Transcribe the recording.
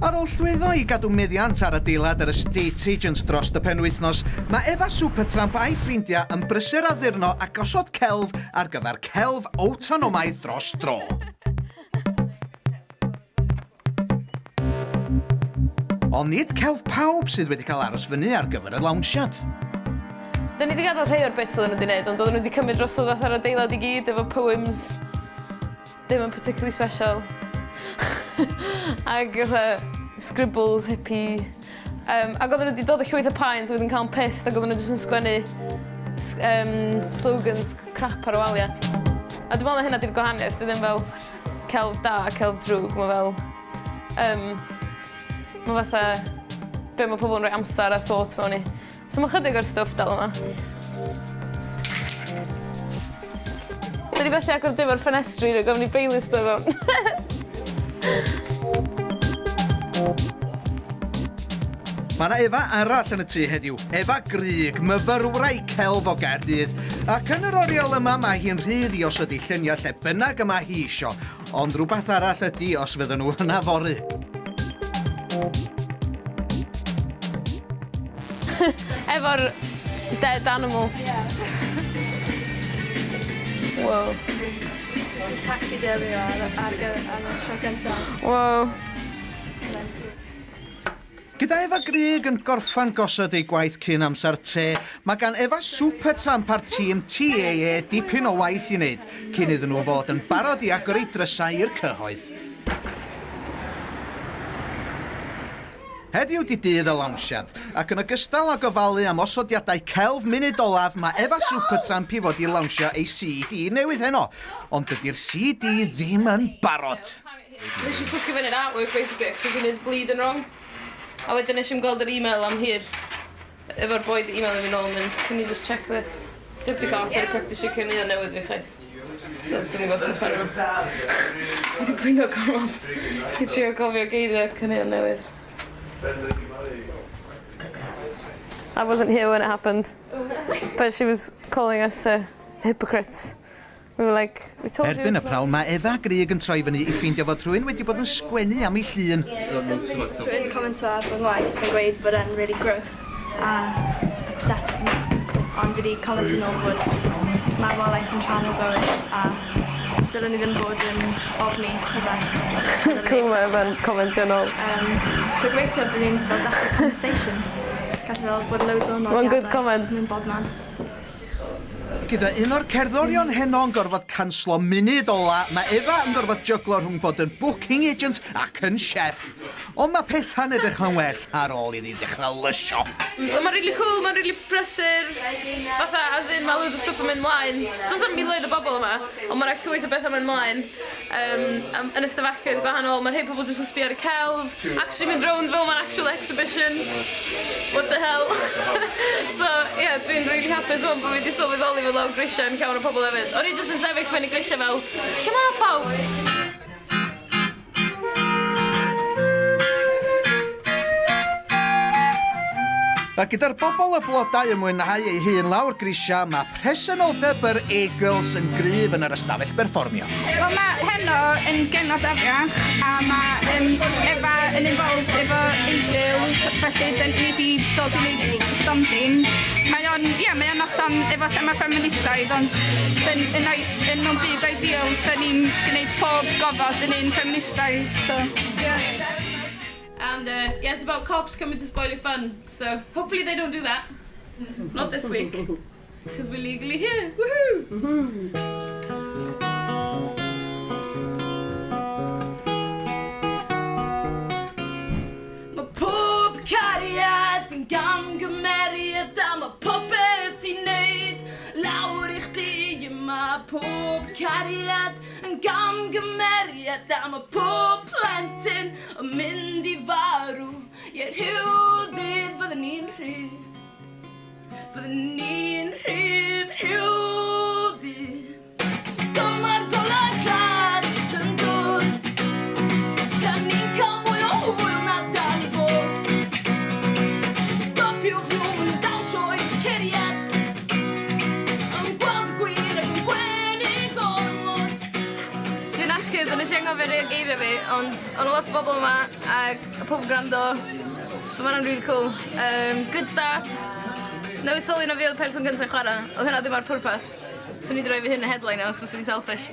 Ar ôl llwyddo I gadw meddiant ar adeilad yr estate agents dros y penwythnos, mae Efa Supertramp a'i ffrindiau yn brysur addurno a gosod celf ar gyfer celf awtonomaidd dros dro. Ond nid celf pawb sydd wedi cael aros fyny ar gyfer y lawnsiad. Da ni wedi gadael rhai o'r bits oedden nhw wedi gwneud, ond oedden nhw wedi cymryd drosodd fath ar adeilad I gyd efo poems ddim yn particularly special. Ac scribbles, hippie. Ac oedden nhw wedi dod o llwyth o paent a wedyn cael yn pissed ac oedden nhw jyst yn sgwennu slogans crap ar y waliau. A dwi'n meddwl na hynna di'r gwahaniaeth, dwi ddim fel celf da a celf drwg, mae fel... mae fatha be mae pobl yn rhoi amser a thought mewn I. So mae chydig o'r stwff dal yma. Da ni felly agor dim o'r ffenestri rydw gofyn I playlist o fewn. Mae yna Efa arall yn y tŷ heddiw, Efa Grug, myfyrwraig celf o Caerdydd. Ac yn yr oriol yma mae hi'n rhydd I osod I lluniau lle bynnag yma hi isio, ond rhywbeth arall ydy os fydden nhw yna fory. Efo'r dead animal. Wow. Taxidermy ar y tro gyntaf. Wow. Gyda Efa Grug yn gorffan gosod ei gwaith cyn amser te, mae gan Efa Supertramp ar tîm TAA dipyn o waith I wneud, cyn iddyn nhw fod yn barod I agor eu drysau i'r cyhoedd. Heddiw di dydd y lawnsiad, ac yn ogystal â gofalu am osodiadau celf munud olaf, mae Efa Supertramp I fod I lawnsio ei CD newydd heno, ond dydy'r CD ddim yn barod. Nes I ffwcio fyny'r artwork, basically, so dwi'n gwneud bleed yn wrong. A wedyn nes i'n gweld yr e-mail am hir. Efo'r boyd e-mail I fi nôl yn mynd, can you just check this? Dwi'n wedi cael amser I practisio cynnig newydd fi chaith. So dwi'n gwybod sy'n ffordd yma. Dwi'n blino gormod. Dwi'n trio cofio geiriau cynnig newydd. I wasn't here when it happened, but she was calling us hypocrites. We were like, we told you... Erbyn y prawn, mae Efa Grug yn troi fyny I ffeindio fod rhywun wedi bod yn sgwennu am ei llun. Rwy'n comentio ar fy ngwaith yn gweud bod e'n really gross a upsetting. Ond fi wedi comentio nôl bod marwolaeth yn rhan o bywyd a dylen ni ddim bod yn ofni hynny. Cool mae efo'n comentio nôl. So gobeithio bod ni'n fel dechrau conversation. Gallu fel bod loads o nodiadau. One good comment. Yn bod man. Gyda un o'r cerddorion heno yn gorfod canslo munud ola, mae Efa yn gorfod jyglo rhwng bod yn booking agent ac yn chef. Ond mae pethau'n edrych yn well ar ôl iddi dechrau lysio. Mae'n really cool, mae'n really prysur. Fatha, as in, mae loads o stwff yn mynd mlaen. Does am miloedd o bobl yma, ond mae'n llwyth o beth yn mynd mlaen. Yn ystafellau'n gwahanol, mae rhai pobl jyst yn sbio ar y celf. Actually mynd rownd fel mae'n actual exhibition. What the hell? So, yeah, dwi'n really hapus o'n bod fi wedi sylweddoli fel lawr grisiau yn llawn o pobl hefyd. O'n i jyst yn sefyll fyny grisiau fel, lle mae pawb? A gyda'r bobl y blodau yn mwynhau ei hun lawr grisia, mae presenoldeb yr Eagles yn gryf yn yr ystafell berfformio. Wel, mae heno yn genod afiach a mae Efa yn involved efo Eagles, felly ni wedi dod I wneud stonding. Mae o'n noson efo thema ffeministaidd, ond yn mewn byd ideal, sy'n ni'n gwneud pob gofod yn un ffeministaidd. So, yeah. And yeah, it's about cops coming to spoil your fun. So hopefully they don't do that. Not this week. Because we're legally here. Woohoo! Mae pob cariad yn gamgymeriad a mae popeth I wneud lawr I chdi. Mae pob cariad yn gamgymeriad a mae pob plentyn yn mynd I farw. Ie rhywddydd byddwn ni'n rhydd. Byddwn ni'n rhydd rhywddydd. Dyma'r golau glas yn dod. Gan ni'n cael mwy o hwyl na dal I bod. Stopiwch rhwng yn dawnsio i'r curiad. Yn gweld y gwir ac yn gwenu gormod. Dwi'n acyd yn y siango fe geiriau fi, ond o'n lot bobl yma ac y pob gwrando. So mae'n really cool. Good start. Newid sylwi na fi oedd person gyntaf chwarae. Oedd hynna ddim ar pwrpas. So ni droi fi hyn y headline os fyswn i'n selfish.